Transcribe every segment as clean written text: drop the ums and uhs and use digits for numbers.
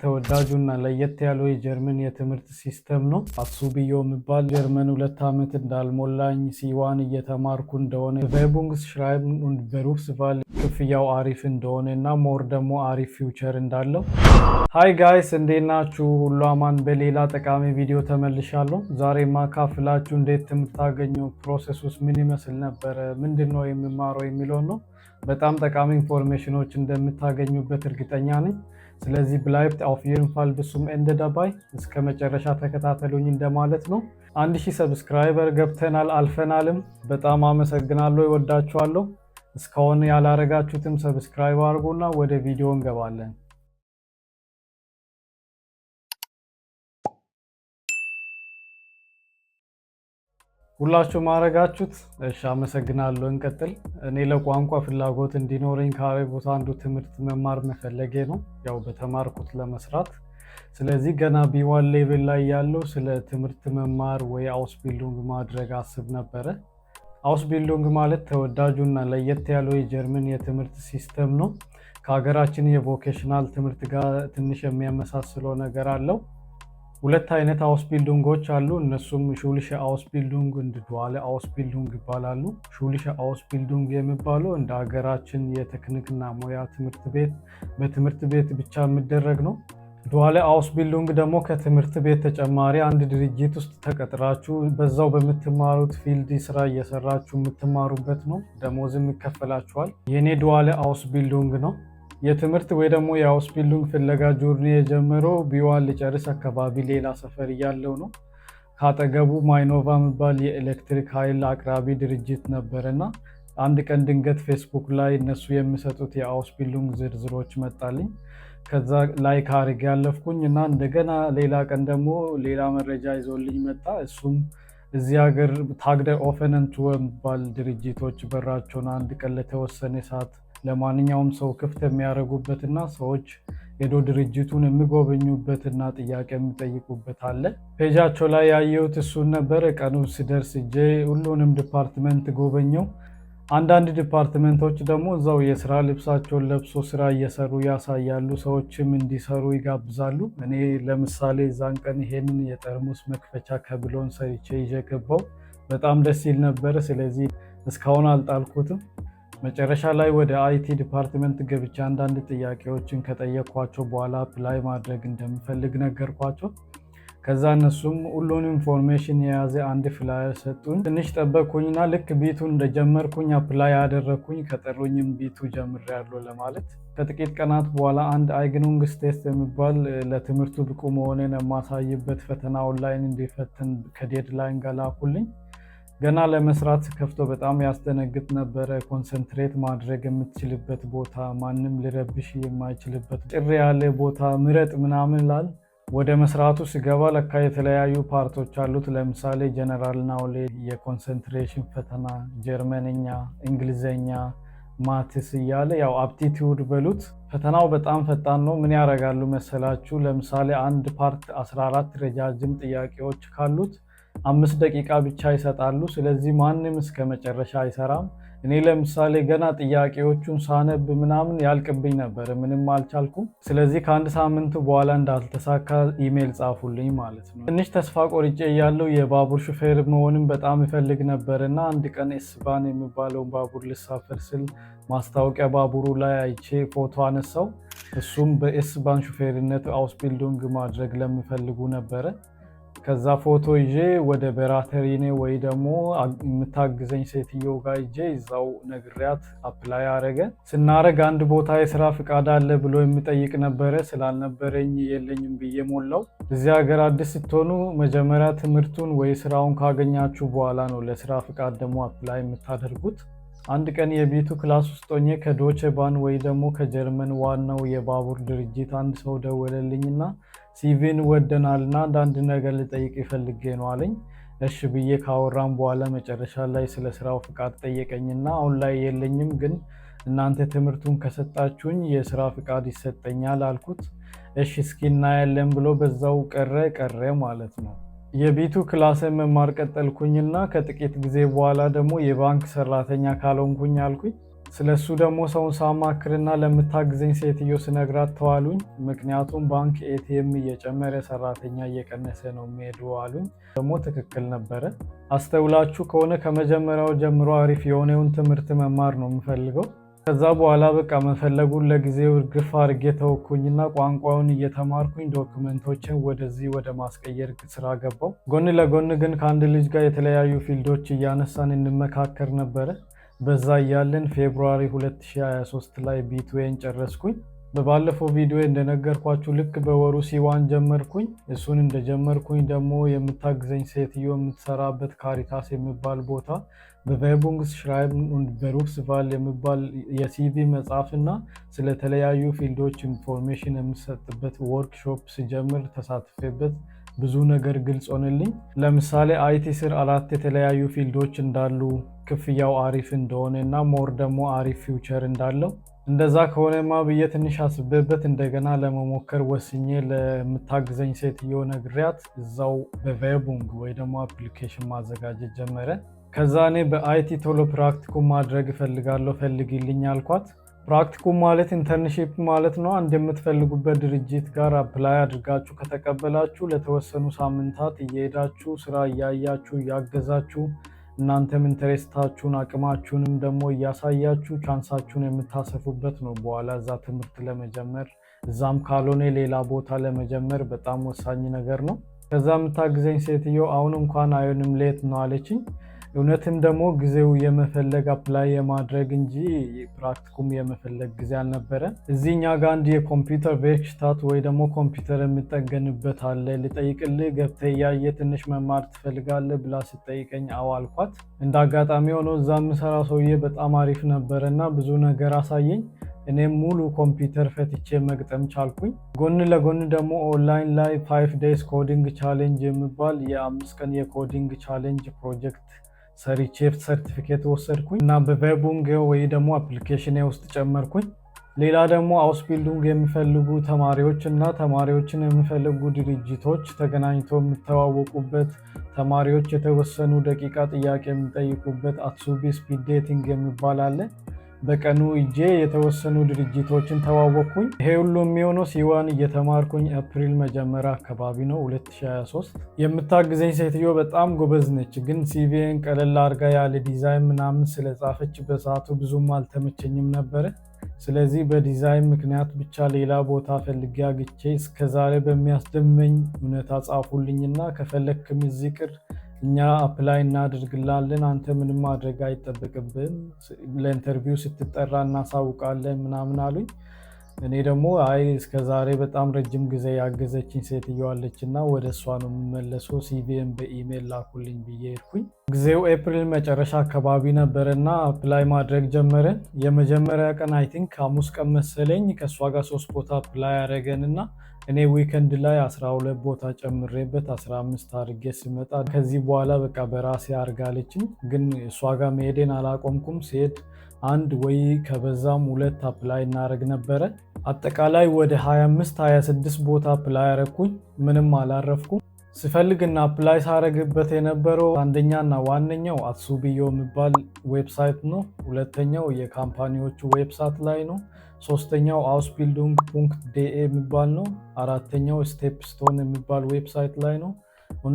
ተወዳጁና ለየት ያለው የጀርመን የትምህርት ሲስተም ነው። አሱቢዮ የሚባል ጀርመን 2 ዓመት እንዳልሞላኝ ሲዋን እየተማርኩ እንደሆነ በቡንደስሽራይብን und Berufswahl ክፍያው አሪፍ እንደሆነ እና ሞር ደግሞ አሪፍ ፊውቸር እንዳለው። ሃይ ጋይስ እንዴት ናችሁ? ሁሉ አማን። በሌላ ጠቃሚ ቪዲዮ ተመልሻለሁ። ዛሬ ማካፍላችሁ እንዴት የምታገኘው ፕሮሰሱስ ምን ይመስል ነበር፣ ምንድነው የሚማረው የሚለው ነው። በጣም ጠቃሚ ኢንፎርሜሽኖች እንደምታገኙበት እርግጠኛ ነኝ። ስለዚህ bleibt auf jeden Fall bis zum Ende dabei እስከ መጨረሻ ተከታተሉኝ እንደማለት ነው። 1000 ሰብስክራይበር ገብተናል አልፈናልም። በጣም አመሰግናለሁ፣ ይወዳችኋለሁ። እስካሁን ያላረጋችሁትም ሰብስክራይብ አድርጉና ወደ ቪዲዮ እንገባለን። ሁላችሁ ማረጋችሁት? እሺ አመሰግናለሁ። እንቀጥል። እኔ ለቋንቋ ፍላጎት እንዲኖረኝ ካሬ ቦታ አንዱ ትምህርት መማር መፈለጌ ነው፣ ያው በተማርኩት ለመስራት። ስለዚህ ገና ቢ1 ሌቭል ላይ ያለው ስለ ትምህርት መማር ወይ አውስቢልዲንግ ማድረግ አስብ ነበረ። አውስቢልዲንግ ማለት ተወዳጁና ለየት ያለው የጀርመን የትምህርት ሲስተም ነው። ከሀገራችን የቮኬሽናል ትምህርት ጋር ትንሽ የሚያመሳስለው ነገር አለው። ሁለት አይነት አውስቢልዲንጎች አሉ። እነሱም ሹሊሸ አውስቢልዲንግ und ዱዋለ አውስቢልዲንግ ይባላሉ። ሹሊሸ አውስቢልዲንግ የሚባለው እንደ ሀገራችን የቴክኒክና ሙያ ትምህርት ቤት በትምህርት ቤት ብቻ የሚደረግ ነው። ዱዋለ አውስቢልዲንግ ደግሞ ከትምህርት ቤት ተጨማሪ አንድ ድርጅት ውስጥ ተቀጥራችሁ በዛው በምትማሩት ፊልድ ስራ እየሰራችሁ የምትማሩበት ነው። ደሞዝም ይከፈላችኋል። የኔ ዱዋለ አውስቢልዲንግ ነው። የትምህርት ወይ ደግሞ የአውስቢልዲንግ ፍለጋ ጆርኒ የጀመረው ቢ1 ሊጨርስ አካባቢ ሌላ ሰፈር እያለው ነው። ካጠገቡ ማይኖቫ የሚባል የኤሌክትሪክ ኃይል አቅራቢ ድርጅት ነበርና አንድ ቀን ድንገት ፌስቡክ ላይ እነሱ የሚሰጡት የአውስቢልዲንግ ዝርዝሮች መጣልኝ። ከዛ ላይክ አድርጌ ያለፍኩኝ እና እንደገና ሌላ ቀን ደግሞ ሌላ መረጃ ይዞልኝ መጣ። እሱም እዚህ ሀገር ታግደር ኦፈነን ቱ የሚባል ድርጅቶች በራቸውን አንድ ቀን ለተወሰነ ሰዓት ለማንኛውም ሰው ክፍት የሚያደርጉበትና ሰዎች ሄዶ ድርጅቱን የሚጎበኙበትና ጥያቄ የሚጠይቁበት አለ። ፔጃቸው ላይ ያየሁት እሱን ነበር። ቀኑ ሲደርስ እጄ ሁሉንም ዲፓርትመንት ጎበኘው። አንዳንድ ዲፓርትመንቶች ደግሞ እዛው የስራ ልብሳቸውን ለብሶ ስራ እየሰሩ ያሳያሉ፣ ሰዎችም እንዲሰሩ ይጋብዛሉ። እኔ ለምሳሌ እዛን ቀን ይሄንን የጠርሙስ መክፈቻ ከብሎን ሰርቼ ይዤ ገባው። በጣም ደስ ይል ነበር። ስለዚህ እስካሁን አልጣልኩትም። መጨረሻ ላይ ወደ አይቲ ዲፓርትመንት ገብቼ አንዳንድ ጥያቄዎችን ከጠየኳቸው በኋላ አፕላይ ማድረግ እንደምፈልግ ነገርኳቸው። ከዛ እነሱም ሁሉንም ኢንፎርሜሽን የያዘ አንድ ፍላየር ሰጡኝ። ትንሽ ጠበቅኩኝና ልክ ቢቱን እንደጀመርኩኝ አፕላይ ያደረግኩኝ። ከጠሩኝም ቢቱ ጀምሬያለሁ ለማለት። ከጥቂት ቀናት በኋላ አንድ አይግኑንግስ ቴስት የሚባል ለትምህርቱ ብቁ መሆኔን የማሳይበት ፈተና ኦንላይን እንዲፈትን ከዴድላይን ጋር ላኩልኝ። ገና ለመስራት ከፍቶ በጣም ያስደነግጥ ነበረ። ኮንሰንትሬት ማድረግ የምትችልበት ቦታ፣ ማንም ሊረብሽ የማይችልበት ጭር ያለ ቦታ ምረጥ ምናምን ላል። ወደ መስራቱ ሲገባ ለካ የተለያዩ ፓርቶች አሉት። ለምሳሌ ጀነራል ናውሌጅ፣ የኮንሰንትሬሽን ፈተና፣ ጀርመንኛ፣ እንግሊዘኛ፣ ማትስ እያለ ያው አፕቲቲዩድ በሉት። ፈተናው በጣም ፈጣን ነው። ምን ያደርጋሉ መሰላችሁ? ለምሳሌ አንድ ፓርት 14 ረጃጅም ጥያቄዎች ካሉት 5 ደቂቃ ብቻ ይሰጣሉ። ስለዚህ ማንም እስከ መጨረሻ አይሰራም። እኔ ለምሳሌ ገና ጥያቄዎቹን ሳነብ ምናምን ያልቅብኝ ነበር፣ ምንም አልቻልኩም። ስለዚህ ከአንድ ሳምንት በኋላ እንዳልተሳካ ኢሜል ጻፉልኝ ማለት ነው። ትንሽ ተስፋ ቆርጬ እያለሁ የባቡር ሹፌር መሆንም በጣም ይፈልግ ነበር እና አንድ ቀን ኤስባን የሚባለውን ባቡር ልሳፈር ስል ማስታወቂያ ባቡሩ ላይ አይቼ ፎቶ አነሳው። እሱም በኤስባን ሹፌርነት አውስቢልዲንግ ማድረግ ለሚፈልጉ ነበረ። ከዛ ፎቶ ይዤ ወደ በራተሪኔ ወይ ደግሞ የምታግዘኝ ሴትዮ ጋር ይዤ ይዛው ነግሪያት አፕላይ አረገ። ስናረግ አንድ ቦታ የስራ ፍቃድ አለ ብሎ የሚጠይቅ ነበረ። ስላልነበረኝ የለኝም ብዬ ሞላው። እዚህ ሀገር አዲስ ስትሆኑ መጀመሪያ ትምህርቱን ወይ ስራውን ካገኛችሁ በኋላ ነው ለስራ ፍቃድ ደግሞ አፕላይ የምታደርጉት። አንድ ቀን የቢቱ ክላስ ውስጥ ሆኜ ከዶቼ ባን ወይ ደግሞ ከጀርመን ዋናው የባቡር ድርጅት አንድ ሰው ደወለልኝና ሲቪን ወደናልና አንዳንድ ነገር ልጠይቅ ይፈልጌ ነው አለኝ። እሺ ብዬ ካወራም በኋላ መጨረሻ ላይ ስለ ስራው ፍቃድ ጠየቀኝና አሁን ላይ የለኝም፣ ግን እናንተ ትምህርቱን ከሰጣችሁኝ የስራ ፍቃድ ይሰጠኛል አልኩት። እሺ እስኪ እናያለን ብሎ በዛው ቀረ ማለት ነው። የቢቱ ክላስ መማር ቀጠልኩኝና ከጥቂት ጊዜ በኋላ ደግሞ የባንክ ሰራተኛ ካልሆንኩኝ አልኩኝ። ስለሱ ደግሞ ሰውን ሳማክርና ለምታግዘኝ ሴትዮ ስነግራት ተዋሉኝ። ምክንያቱም ባንክ ኤቲኤም እየጨመረ ሰራተኛ እየቀነሰ ነው የሚሄዱ አሉኝ። ደግሞ ትክክል ነበረ። አስተውላችሁ ከሆነ ከመጀመሪያው ጀምሮ አሪፍ የሆነውን ትምህርት መማር ነው የምፈልገው። ከዛ በኋላ በቃ መፈለጉን ለጊዜው እርግፍ አድርጌ ተወኩኝና ቋንቋውን እየተማርኩኝ ዶክመንቶችን ወደዚህ ወደ ማስቀየር ስራ ገባው። ጎን ለጎን ግን ከአንድ ልጅ ጋር የተለያዩ ፊልዶች እያነሳን እንመካከር ነበረ። በዛ እያለን ፌብሩዋሪ 2023 ላይ ቢትዌን ጨረስኩኝ። በባለፈው ቪዲዮ እንደነገርኳችሁ ልክ በወሩ ሲዋን ጀመርኩኝ። እሱን እንደጀመርኩኝ ደግሞ የምታግዘኝ ሴትዮ የምትሰራበት ካሪታስ የሚባል ቦታ በቬርቡንግስ ሽራይብን und Berufswahl የሚባል የሲቪ መጽሐፍና ስለተለያዩ ፊልዶች ኢንፎርሜሽን የምሰጥበት ወርክሾፕ ሲጀምር ተሳትፌበት ብዙ ነገር ግልጽ ሆነልኝ። ለምሳሌ አይቲ ስር 4 የተለያዩ ፊልዶች እንዳሉ፣ ክፍያው አሪፍ እንደሆነ እና ሞር ደግሞ አሪፍ ፊውቸር እንዳለው እንደዛ ከሆነማ ብዬ ትንሽ አስቤበት እንደገና ለመሞከር ወስኜ ለምታግዘኝ ሴትዮ ነግሪያት እዛው በቬርቡንግ ወይ ደግሞ አፕሊኬሽን ማዘጋጀት ጀመረ። ከዛ እኔ በአይቲ ቶሎ ፕራክቲኩም ማድረግ እፈልጋለሁ ፈልጊልኝ አልኳት። ፕራክቲኩም ማለት ኢንተርንሺፕ ማለት ነው። አንድ የምትፈልጉበት ድርጅት ጋር አፕላይ አድርጋችሁ ከተቀበላችሁ ለተወሰኑ ሳምንታት እየሄዳችሁ ስራ እያያችሁ እያገዛችሁ እናንተም ኢንተሬስታችሁን አቅማችሁንም ደግሞ እያሳያችሁ ቻንሳችሁን የምታሰፉበት ነው። በኋላ እዛ ትምህርት ለመጀመር እዛም ካልሆነ ሌላ ቦታ ለመጀመር በጣም ወሳኝ ነገር ነው። ከዛ የምታግዘኝ ሴትዮ አሁን እንኳን አይሆንም ሌት ነው አለችኝ። እውነትም ደግሞ ጊዜው የመፈለግ አፕላይ የማድረግ እንጂ ፕራክቲኩም የመፈለግ ጊዜ አልነበረ። እዚህኛ ጋር አንድ የኮምፒውተር ቬርክሽታት ወይ ደግሞ ኮምፒውተር የምጠገንበት አለ፣ ልጠይቅልህ ገብተህ እያየ ትንሽ መማር ትፈልጋለህ ብላ ስጠይቀኝ አዎ አልኳት። እንደ አጋጣሚ ሆኖ እዛ የምሰራው ሰውዬ በጣም አሪፍ ነበረ እና ብዙ ነገር አሳየኝ። እኔም ሙሉ ኮምፒውተር ፈትቼ መግጠም ቻልኩኝ። ጎን ለጎን ደግሞ ኦንላይን ላይ 5 days ኮዲንግ ቻሌንጅ የሚባል የ5 ቀን የኮዲንግ ቻሌንጅ ፕሮጀክት ሰርቼ ሰርቲፊኬት ወሰድኩኝ እና በቬርቡንግ ወይ ደግሞ አፕሊኬሽን ውስጥ ጨመርኩኝ። ሌላ ደግሞ አውስቢልዲንግ የሚፈልጉ ተማሪዎች እና ተማሪዎችን የሚፈልጉ ድርጅቶች ተገናኝቶ የሚተዋወቁበት፣ ተማሪዎች የተወሰኑ ደቂቃ ጥያቄ የሚጠይቁበት አትሱቢ ስፒድ ዴቲንግ የሚባል አለ። በቀኑ እጄ የተወሰኑ ድርጅቶችን ተዋወቅኩኝ። ይሄ ሁሉ የሚሆነው ሲዋን እየተማርኩኝ አፕሪል መጀመሪያ አካባቢ ነው 2023። የምታግዘኝ ሴትዮ በጣም ጎበዝ ነች፣ ግን ሲቪን ቀለል አድርጋ ያለ ዲዛይን ምናምን ስለጻፈች በሰዓቱ ብዙም አልተመቸኝም ነበረ። ስለዚህ በዲዛይን ምክንያት ብቻ ሌላ ቦታ ፈልጌ አግቼ እስከዛሬ በሚያስደመኝ ሁኔታ ጻፉልኝና ከፈለክም እዚህ ቅር እኛ አፕላይ እናደርግላለን፣ አንተ ምንም ማድረግ አይጠበቅብን፣ ለኢንተርቪው ስትጠራ እናሳውቃለን ምናምን አሉኝ። እኔ ደግሞ አይ እስከዛሬ በጣም ረጅም ጊዜ ያገዘችኝ ሴትዮ አለች እና ወደ እሷ ነው የምመለሰው፣ ሲቪን በኢሜል ላኩልኝ ብዬ ሄድኩኝ። ጊዜው ኤፕሪል መጨረሻ አካባቢ ነበረና አፕላይ ማድረግ ጀመረን። የመጀመሪያ ቀን አይ ቲንክ ሐሙስ ቀን መሰለኝ ከእሷ ጋር 3 ቦታ አፕላይ ያደረገንና እኔ ዊከንድ ላይ 12 ቦታ ጨምሬበት 15 አድርጌ ስመጣ ከዚህ በኋላ በቃ በራሴ አርጋለችኝ። ግን እሷ ጋር መሄዴን አላቆምኩም። ሲሄድ አንድ ወይ ከበዛም 2 አፕላይ እናደርግ ነበረ። አጠቃላይ ወደ 25-26 ቦታ አፕላይ ያደረኩኝ፣ ምንም አላረፍኩም። ስፈልግና አፕላይ ሳረግበት የነበረው አንደኛና ዋነኛው አትሱቢዮ የሚባል ዌብሳይት ነው። ሁለተኛው የካምፓኒዎቹ ዌብሳይት ላይ ነው። ሶስተኛው ausbildung.de የሚባል ነው። አራተኛው ስቴፕስቶን የሚባል ዌብሳይት ላይ ነው።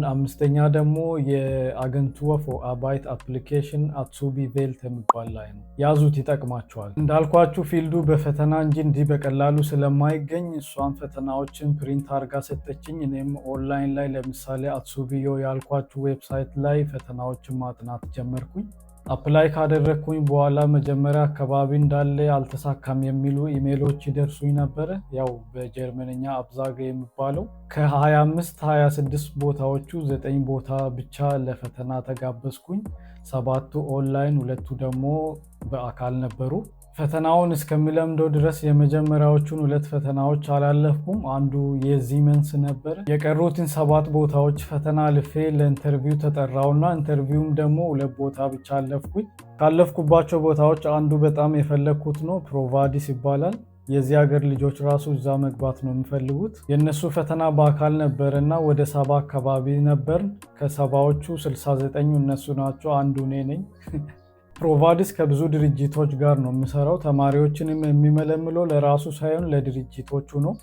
አምስተኛ ደግሞ የአገንቱዋ ፎር አባይት አፕሊኬሽን አትሱቢ ቬልት የሚባል ላይ ነው። ያዙት፣ ይጠቅማቸዋል። እንዳልኳችሁ ፊልዱ በፈተና እንጂ እንዲህ በቀላሉ ስለማይገኝ እሷን ፈተናዎችን ፕሪንት አርጋ ሰጠችኝ። እኔም ኦንላይን ላይ ለምሳሌ አትሱቢዮ ያልኳችሁ ዌብሳይት ላይ ፈተናዎችን ማጥናት ጀመርኩኝ። አፕላይ ካደረግኩኝ በኋላ መጀመሪያ አካባቢ እንዳለ አልተሳካም የሚሉ ኢሜሎች ይደርሱኝ ነበረ። ያው በጀርመንኛ አብዛገ የሚባለው ከ25-26 ቦታዎቹ 9 ቦታ ብቻ ለፈተና ተጋበዝኩኝ። 7ቱ ኦንላይን፣ 2ቱ ደግሞ በአካል ነበሩ። ፈተናውን እስከሚለምደው ድረስ የመጀመሪያዎቹን 2 ፈተናዎች አላለፍኩም። አንዱ የዚመንስ ነበር። የቀሩትን 7 ቦታዎች ፈተና አልፌ ለኢንተርቪው ተጠራውና ኢንተርቪውም ደግሞ 2 ቦታ ብቻ አለፍኩኝ። ካለፍኩባቸው ቦታዎች አንዱ በጣም የፈለግኩት ነው፣ ፕሮቫዲስ ይባላል። የዚህ ሀገር ልጆች ራሱ እዛ መግባት ነው የሚፈልጉት። የእነሱ ፈተና በአካል ነበር እና ወደ 70 አካባቢ ነበር። ከ70ዎቹ 69 እነሱ ናቸው፣ አንዱ እኔ ነኝ። ፕሮቫዲስ ከብዙ ድርጅቶች ጋር ነው የሚሰራው። ተማሪዎችንም የሚመለምለው ለራሱ ሳይሆን ለድርጅቶቹ ነው።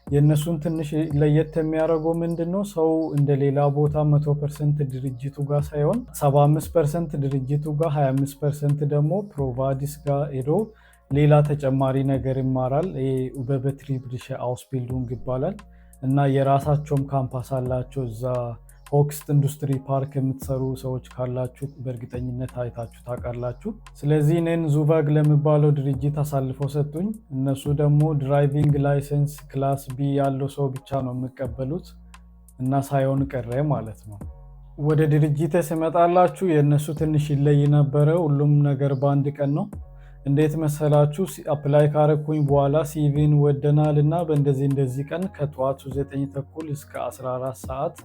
የእነሱን ትንሽ ለየት የሚያደርገው ምንድነው? ሰው እንደ ሌላ ቦታ 100% ድርጅቱ ጋር ሳይሆን 75% ድርጅቱ ጋር 25% ደግሞ ፕሮቫዲስ ጋር ሄዶ ሌላ ተጨማሪ ነገር ይማራል። በበትሪብሪሽ አውስቢልዱንግ ይባላል እና የራሳቸውም ካምፓስ አላቸው እዛ። ሆክስት ኢንዱስትሪ ፓርክ የምትሰሩ ሰዎች ካላችሁ በእርግጠኝነት አይታችሁ ታውቃላችሁ። ስለዚህ እኔን ዙቫግ ለሚባለው ድርጅት አሳልፈው ሰጡኝ። እነሱ ደግሞ ድራይቪንግ ላይሰንስ ክላስ ቢ ያለው ሰው ብቻ ነው የሚቀበሉት እና ሳይሆን ቀረ ማለት ነው። ወደ ድርጅት ስመጣላችሁ የእነሱ ትንሽ ይለይ ነበረ። ሁሉም ነገር በአንድ ቀን ነው። እንዴት መሰላችሁ? አፕላይ ካረኩኝ በኋላ ሲቪን ወደናል እና በእንደዚህ ቀን ከጠዋቱ 9 ተኩል እስከ 14 ሰዓት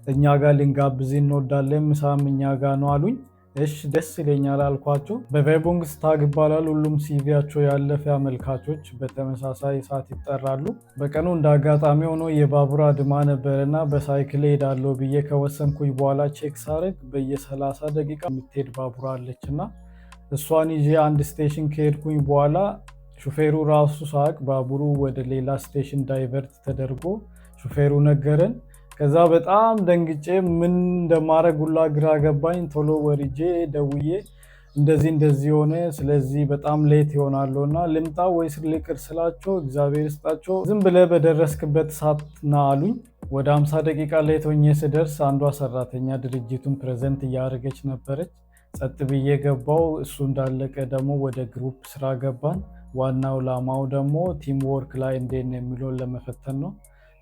እኛ ጋር ልንጋብዝ እንወዳለን፣ ምሳም እኛ ጋር ነው አሉኝ። እሺ ደስ ይለኛል አልኳቸው። በቬቡንግ ስታግ ይባላል። ሁሉም ሲቪያቸው ያለፈ አመልካቾች በተመሳሳይ ሰዓት ይጠራሉ። በቀኑ እንደ አጋጣሚ ሆኖ የባቡር አድማ ነበረና በሳይክል ሄዳለሁ ብዬ ከወሰንኩኝ በኋላ ቼክ ሳረግ በየ30 ደቂቃ የምትሄድ ባቡር አለች እና እሷን ይዤ አንድ ስቴሽን ከሄድኩኝ በኋላ ሹፌሩ ራሱ ሳቅ ባቡሩ ወደ ሌላ ስቴሽን ዳይቨርት ተደርጎ ሹፌሩ ነገረን። ከዛ በጣም ደንግጬ ምን እንደማረግ ሁላ ግራ ገባኝ። ቶሎ ወርጄ ደውዬ እንደዚህ ሆነ፣ ስለዚህ በጣም ሌት ይሆናለሁ እና ልምጣ ወይስ ልቅር ስላቸው እግዚአብሔር ይስጣቸው ዝም ብለህ በደረስክበት ሰዓት ና አሉኝ። ወደ 50 ደቂቃ ሌት ሆኜ ስደርስ አንዷ ሰራተኛ ድርጅቱን ፕሬዘንት እያደረገች ነበረች። ጸጥ ብዬ ገባው። እሱ እንዳለቀ ደግሞ ወደ ግሩፕ ስራ ገባን። ዋናው ላማው ደግሞ ቲም ወርክ ላይ እንዴት ነው የሚለውን ለመፈተን ነው።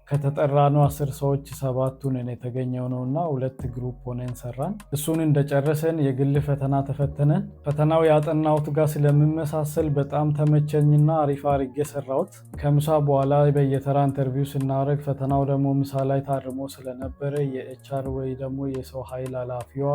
ከተጠራነው 10 ሰዎች 7ቱን የተገኘው ነው እና 2 ግሩፕ ሆነን ሰራን። እሱን እንደጨረሰን የግል ፈተና ተፈተነን። ፈተናው ያጠናሁት ጋር ስለምመሳሰል በጣም ተመቸኝና አሪፍ አድርጌ ሰራሁት። ከምሳ በኋላ በየተራ ኢንተርቪው ስናደርግ ፈተናው ደግሞ ምሳ ላይ ታርሞ ስለነበረ የኤችአር ወይ ደግሞ የሰው ኃይል ኃላፊዋ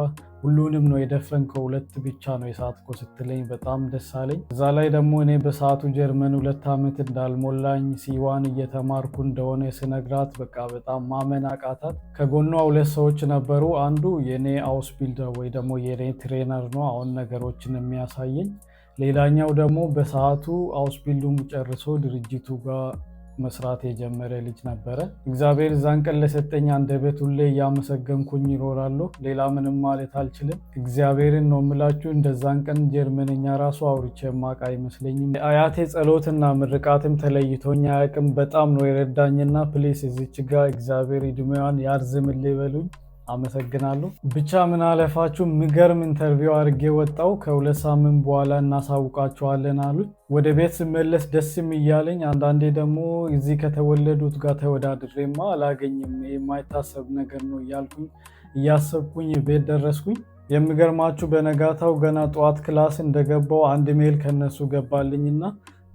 ሁሉንም ነው የደፈንከው 2 ብቻ ነው የሳትኮ ስትለኝ በጣም ደስ አለኝ። እዛ ላይ ደግሞ እኔ በሰዓቱ ጀርመን 2 ዓመት እንዳልሞላኝ ሲዋን እየተማርኩ እንደሆነ ስነግራት በቃ በጣም ማመን አቃታት። ከጎኗ 2 ሰዎች ነበሩ። አንዱ የኔ አውስቢልደር ወይ ደግሞ የኔ ትሬነር ነው አሁን ነገሮችን የሚያሳየኝ። ሌላኛው ደግሞ በሰዓቱ አውስቢልዱን ጨርሶ ድርጅቱ ጋር መስራት የጀመረ ልጅ ነበረ። እግዚአብሔር እዛን ቀን ለሰጠኝ አንደበት ሁሌ እያመሰገንኩኝ ይኖራለሁ። ሌላ ምንም ማለት አልችልም። እግዚአብሔርን ነው የምላችሁ። እንደዛን ቀን ጀርመንኛ ራሱ አውርቼ የማውቅ አይመስለኝም። አያቴ ጸሎትና ምርቃትም ተለይቶኝ አያውቅም። በጣም ነው የረዳኝና ፕሊስ እዚች ጋር እግዚአብሔር ዕድሜዋን ያርዝምልኝ በሉኝ። አመሰግናለሁ። ብቻ ምን አለፋችሁ የሚገርም ኢንተርቪው አድርጌ ወጣው። ከ2 ሳምንት በኋላ እናሳውቃቸዋለን አሉኝ። ወደ ቤት ስመለስ ደስም እያለኝ አንዳንዴ ደግሞ እዚህ ከተወለዱት ጋር ተወዳድሬማ አላገኝም የማይታሰብ ነገር ነው እያልኩኝ እያሰብኩኝ ቤት ደረስኩኝ። የሚገርማችሁ በነጋታው ገና ጠዋት ክላስ እንደገባው አንድ ሜል ከነሱ ገባልኝና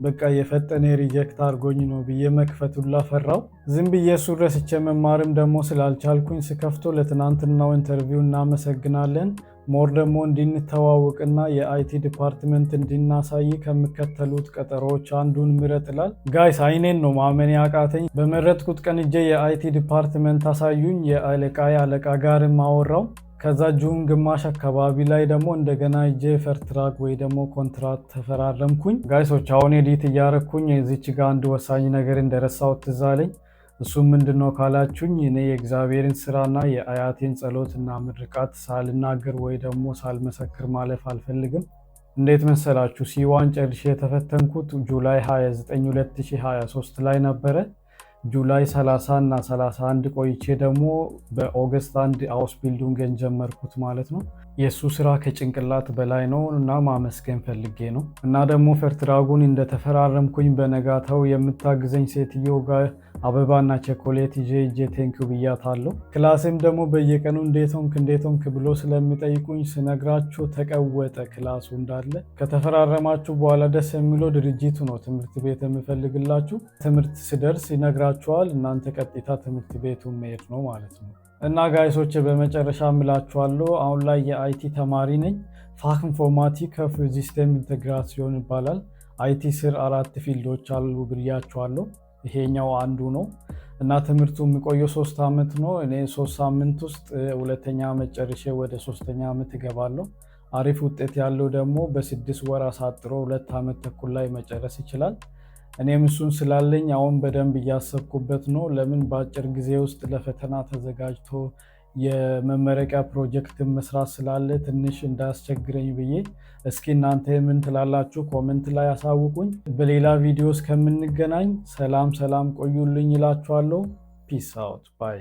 በቃ የፈጠነ ሪጀክት አድርጎኝ ነው ብዬ መክፈቱላ ፈራው። ዝም ብዬ እሱን ረስቼ መማርም ደግሞ ስላልቻልኩኝ ስከፍቶ ለትናንትናው ኢንተርቪው እናመሰግናለን ሞር ደግሞ እንድንተዋወቅና የአይቲ ዲፓርትመንት እንድናሳይ ከሚከተሉት ቀጠሮዎች አንዱን ምረጥ ይላል። ጋይስ አይኔን ነው ማመን ያቃተኝ። በመረጥኩት ቀን እጄ የአይቲ ዲፓርትመንት አሳዩኝ። የአለቃዬ አለቃ ጋርም አወራው። ከዛ ጁን ግማሽ አካባቢ ላይ ደግሞ እንደገና እጄ ፈርትራክ ወይ ደግሞ ኮንትራት ተፈራረምኩኝ። ጋይሶች አሁን ኤዲት እያረኩኝ እዚች ጋር አንድ ወሳኝ ነገር እንደረሳሁት ትዝ አለኝ። እሱም ምንድነው ካላችሁኝ እኔ የእግዚአብሔርን ስራና የአያቴን ጸሎትና ምርቃት ሳልናገር ወይ ደግሞ ሳልመሰክር ማለፍ አልፈልግም። እንዴት መሰላችሁ? ሲዋን ጨርሼ የተፈተንኩት ጁላይ 29 2023 ላይ ነበረ። ጁላይ 30 እና 31 ቆይቼ ደግሞ በኦገስት 1 አውስቢልዱንግን ጀመርኩት ማለት ነው። የእሱ ስራ ከጭንቅላት በላይ ነው እና ማመስገን ፈልጌ ነው። እና ደግሞ ፈርትራጉን እንደተፈራረምኩኝ በነጋታው የምታግዘኝ ሴትዮ ጋር አበባና ቸኮሌት ይዤ ቴንኪው ብያታለሁ። ክላስም ደግሞ በየቀኑ እንዴት ሆንክ ብሎ ስለሚጠይቁኝ ስነግራችሁ ተቀወጠ ክላሱ እንዳለ። ከተፈራረማችሁ በኋላ ደስ የሚለው ድርጅቱ ነው ትምህርት ቤት የምፈልግላችሁ። ትምህርት ስደርስ ይነግራችኋል። እናንተ ቀጥታ ትምህርት ቤቱን መሄድ ነው ማለት ነው። እና ጋይሶች በመጨረሻ እምላችኋለሁ አሁን ላይ የአይቲ ተማሪ ነኝ። ፋክ ኢንፎርማቲክ ሲስተም ኢንቴግራሲዮን ይባላል። አይቲ ስር 4 ፊልዶች አሉ ብያችኋለሁ። ይሄኛው አንዱ ነው እና ትምህርቱ የሚቆየው 3 ዓመት ነው። እኔ 3 ሳምንት ውስጥ 2ኛ ዓመት ጨርሼ ወደ 3ኛ ዓመት እገባለሁ። አሪፍ ውጤት ያለው ደግሞ በ6 ወር አሳጥሮ 2 ዓመት ተኩል ላይ መጨረስ ይችላል። እኔም እሱን ስላለኝ አሁን በደንብ እያሰብኩበት ነው። ለምን በአጭር ጊዜ ውስጥ ለፈተና ተዘጋጅቶ የመመረቂያ ፕሮጀክትን መስራት ስላለ ትንሽ እንዳያስቸግረኝ ብዬ። እስኪ እናንተ ምን ትላላችሁ? ኮመንት ላይ አሳውቁኝ። በሌላ ቪዲዮ እስከምንገናኝ ሰላም ቆዩልኝ እላችኋለሁ። ፒስ አውት ባይ